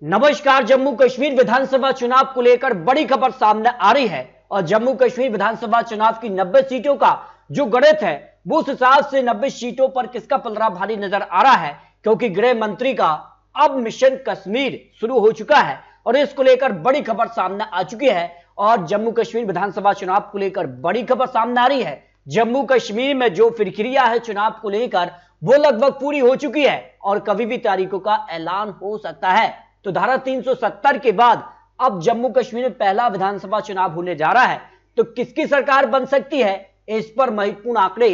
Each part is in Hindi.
नमस्कार। जम्मू कश्मीर विधानसभा चुनाव को लेकर बड़ी खबर सामने आ रही है और जम्मू कश्मीर विधानसभा चुनाव की 90 सीटों का जो गणित है वो उस हिसाब से 90 सीटों पर किसका पलड़ा भारी नजर आ रहा है, क्योंकि गृह मंत्री का अब मिशन कश्मीर शुरू हो चुका है और इसको लेकर बड़ी खबर सामने आ चुकी है। और जम्मू कश्मीर विधानसभा चुनाव को लेकर बड़ी खबर सामने आ रही है। जम्मू कश्मीर में जो प्रक्रिया है चुनाव को लेकर वो लगभग पूरी हो चुकी है और कभी भी तारीखों का ऐलान हो सकता है। तो धारा 370 के बाद अब जम्मू कश्मीर में पहला विधानसभा चुनाव होने जा रहा है, तो किसकी सरकार बन सकती है इस पर महत्वपूर्ण आंकड़े।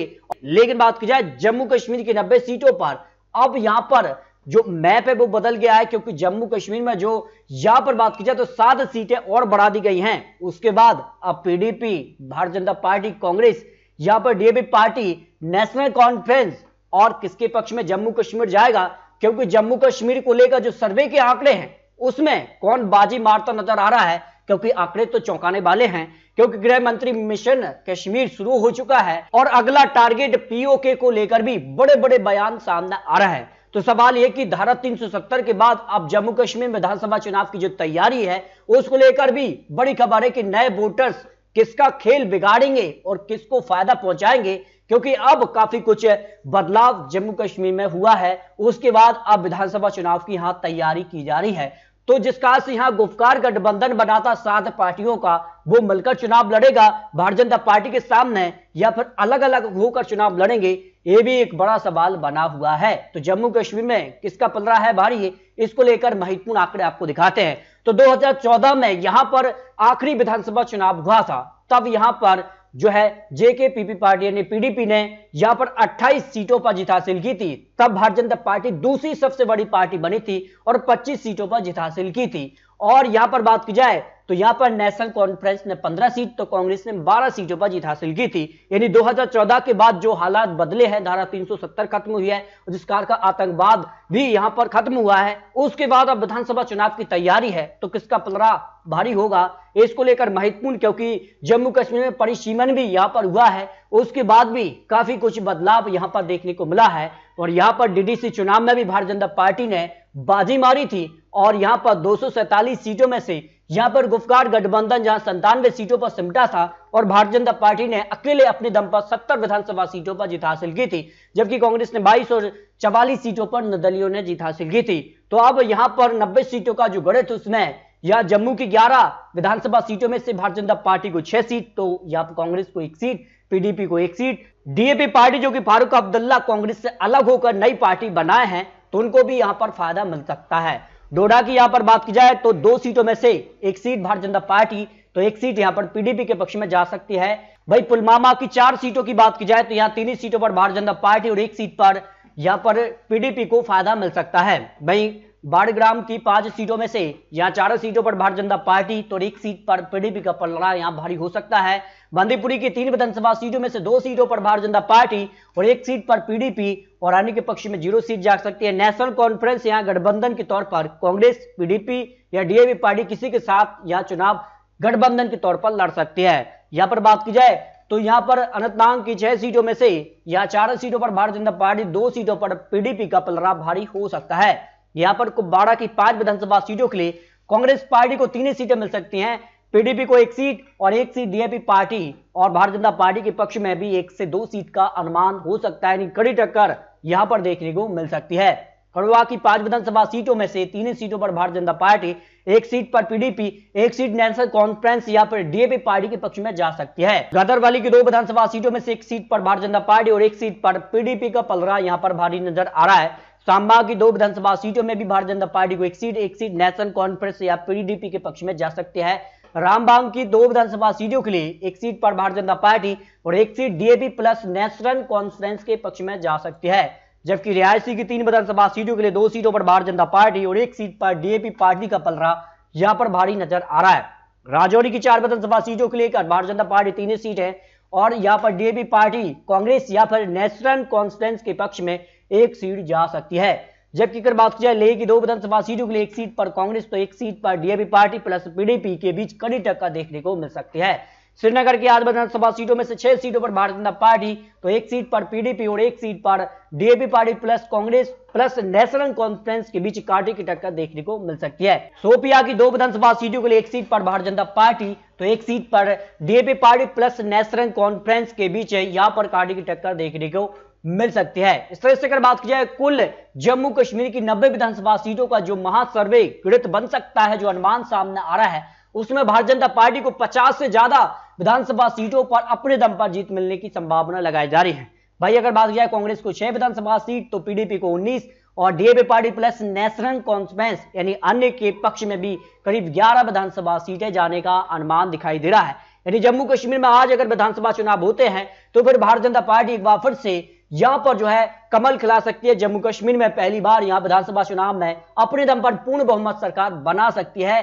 लेकिन बात की जाए जम्मू कश्मीर की 90 सीटों पर, अब यहां पर जो मैप है वो बदल गया है, क्योंकि जम्मू कश्मीर में जो यहां पर बात की जाए तो 7 सीटें और बढ़ा दी गई हैं। उसके बाद अब पीडीपी, भारतीय जनता पार्टी, कांग्रेस, यहां पर डीएपी पार्टी, नेशनल कॉन्फ्रेंस और किसके पक्ष में जम्मू कश्मीर जाएगा, क्योंकि जम्मू कश्मीर को लेकर जो सर्वे के आंकड़े हैं उसमें कौन बाजी मारता नजर आ रहा है, क्योंकि आंकड़े तो चौंकाने वाले हैं। क्योंकि गृह मंत्री मिशन कश्मीर शुरू हो चुका है और अगला टारगेट पीओके को लेकर भी बड़े बड़े बयान सामने आ रहा है। तो सवाल यह कि धारा 370 के बाद अब जम्मू कश्मीर में विधानसभा चुनाव की जो तैयारी है उसको लेकर भी बड़ी खबर है कि नए वोटर्स किसका खेल बिगाड़ेंगे और किसको फायदा पहुंचाएंगे, क्योंकि अब काफी कुछ बदलाव जम्मू कश्मीर में हुआ है। उसके बाद अब विधानसभा चुनाव की यहां तैयारी की जा रही है। तो जिस कहा से यहां गुफकार गठबंधन बनाता 7 पार्टियों का वो मिलकर चुनाव लड़ेगा भारतीय जनता पार्टी के सामने, या फिर अलग अलग होकर चुनाव लड़ेंगे, ये भी एक बड़ा सवाल बना हुआ है। तो जम्मू कश्मीर में किसका पलड़ा है भारी, इसको लेकर महत्वपूर्ण आंकड़े आपको दिखाते हैं। तो 2014 में यहां पर आखिरी विधानसभा चुनाव हुआ था, तब यहां पर जो है जेकेपीपी पार्टी यानी पीडीपी ने यहां पर 28 सीटों पर जीत हासिल की थी। तब भारतीय जनता पार्टी दूसरी सबसे बड़ी पार्टी बनी थी और 25 सीटों पर जीत हासिल की थी। और यहां पर बात की जाए तो यहां पर नेशनल कॉन्फ्रेंस ने 15 सीट तो कांग्रेस ने 12 सीटों पर जीत हासिल की थी। यानी 2014 के बाद जो हालात बदले हैं, धारा 370 खत्म हुई है और जिस कार का आतंकवाद भी यहां पर खत्म हुआ है, उसके बाद अब विधानसभा चुनाव की तैयारी है। तो किसका पलड़ा भारी होगा इसको लेकर महत्वपूर्ण, क्योंकि जम्मू कश्मीर में परिसीमन भी यहां पर हुआ है, उसके बाद भी काफी कुछ बदलाव यहां पर देखने को मिला है। और यहां पर डीडीसी चुनाव में भी भारतीय जनता पार्टी ने बाजी मारी थी और यहां पर 247 सीटों में से यहां पर गुफकार गठबंधन जहां 97 सीटों पर सिमटा था और भारतीय जनता पार्टी ने अकेले अपने दम पर 70 विधानसभा सीटों पर जीत हासिल की थी, जबकि कांग्रेस ने 22 और 44 सीटों पर निर्दलीयों ने जीत हासिल की थी। तो अब यहां पर 90 सीटों का जो गणित उसमें या जम्मू की 11 विधानसभा सीटों में से भारतीय जनता पार्टी को 6 सीट, तो यहां पर कांग्रेस को 1 सीट, पीडीपी को 1 सीट, डीएपी पार्टी जो कि फारूक अब्दुल्ला कांग्रेस से अलग होकर नई पार्टी बनाए हैं तो उनको भी यहां पर फायदा मिल सकता है। डोडा की यहां पर बात की जाए तो 2 सीटों में से 1 सीट भारतीय जनता पार्टी तो 1 सीट यहां पर पीडीपी के पक्ष में जा सकती है। भाई पुलवामा की 4 सीटों की बात की जाए तो यहां 3 सीटों पर भारतीय जनता पार्टी और 1 सीट पर यहां पर पीडीपी को फायदा मिल सकता है। भाई बाड़ग्राम की 5 सीटों में से यहां 4 सीटों पर भारतीय जनता पार्टी तो 1 सीट पर पीडीपी का पलड़ा यहां भारी हो सकता है। बांदीपुरी की 3 विधानसभा सीटों में से 2 सीटों पर भारतीय जनता पार्टी और 1 सीट पर पीडीपी और अन्य के पक्ष में 0 सीट जा सकती है। नेशनल कॉन्फ्रेंस यहां गठबंधन के तौर पर कांग्रेस, पीडीपी या डीएपी पार्टी किसी के साथ यहां चुनाव गठबंधन के तौर पर लड़ सकती है। यहां पर बात की जाए तो यहां पर अनंतनाग की 6 सीटों में से यहां 4 सीटों पर भारतीय जनता पार्टी, 2 सीटों पर पीडीपी का पलड़ा भारी हो सकता है। यहां पर कुपवाड़ा की 5 विधानसभा सीटों के लिए कांग्रेस पार्टी को 3 सीटें मिल सकती हैं, पीडीपी को 1 सीट और 1 सीट डीएपी पार्टी और भारतीय जनता पार्टी के पक्ष में भी 1 से 2 सीट का अनुमान हो सकता है। कड़ी टक्कर यहां पर देखने को मिल सकती है। खड़ुआ की 5 विधानसभा सीटों में से 3 सीटों पर भारतीय जनता पार्टी, 1 सीट पर पीडीपी, 1 सीट नेशनल कॉन्फ्रेंस या फिर डीएपी पार्टी के पक्ष में जा सकती है। गदरवाली की 2 विधानसभा सीटों में से 1 सीट पर भारतीय जनता पार्टी और 1 सीट पर पीडीपी का पलड़ा यहां पर भारी नजर आ रहा है। सांबा की 2 विधानसभा सीटों में भी भारतीय जनता पार्टी को 1 सीट नेशनल कॉन्फ्रेंस या पीडीपी के पक्ष में जा सकती है। रामबाग की 2 विधानसभा सीटों के लिए 1 सीट पर भारतीय जनता पार्टी और 1 seat DAP plus national conference के पक्ष में जा सकती है। जबकि रियासी की 3 विधानसभा सीटों के लिए 2 सीटों पर भारतीय जनता पार्टी और 1 सीट पर डीएपी पार्टी का पलड़ा यहां पर भारी नजर आ रहा है। राजौरी की 4 विधानसभा सीटों के लिए भारतीय जनता पार्टी 3 सीट है और यहां पर डीएपी पार्टी, कांग्रेस या फिर नेशनल कॉन्फ्रेंस के पक्ष में 1 सीट जा सकती है। जबकि अगर बात की जाए लेह की 2 विधानसभा सीटों के लिए 1 सीट पर कांग्रेस तो 1 सीट पर डीएपी पार्टी प्लस पीडीपी के बीच कड़ी टक्कर देखने को मिल सकती है। श्रीनगर की 8 विधानसभा सीटों में से 6 सीटों पर भारतीय जनता पार्टी, तो 1 सीट पर पीडीपी और 1 सीट पर DAP party plus Congress plus national conference के बीच कांटे की टक्कर देखने को मिल सकती है। शोपियां की 2 विधानसभा सीटों के लिए 1 सीट पर भारतीय जनता पार्टी, तो 1 सीट पर DAP party plus national conference के बीच यहां पर कांटे की टक्कर देखने को मिल सकती है। इस तरह से अगर बात की जाए कुल जम्मू कश्मीर की 90 विधानसभा सीटों का जो महासर्वे गणित बन सकता है, जो अनुमान सामने आ रहा है, उसमें भारतीय जनता पार्टी को 50 से ज्यादा विधानसभा सीटों पर अपने दम पर जीत मिलने की संभावना लगाई जा रही है। भाई अगर बात की जाए कांग्रेस को 6 विधानसभा सीट, तो पीडीपी को 19 और DAP party plus national conference यानी अन्य के पक्ष में भी करीब 11 विधानसभा सीटें जाने का अनुमान दिखाई दे रहा है। यानी जम्मू कश्मीर में आज अगर विधानसभा चुनाव होते हैं तो फिर भारतीय जनता पार्टी एक बार फिर से यहां पर जो है कमल खिला सकती है। जम्मू कश्मीर में पहली बार यहां विधानसभा चुनाव में अपने दम पर पूर्ण बहुमत सरकार बना सकती है।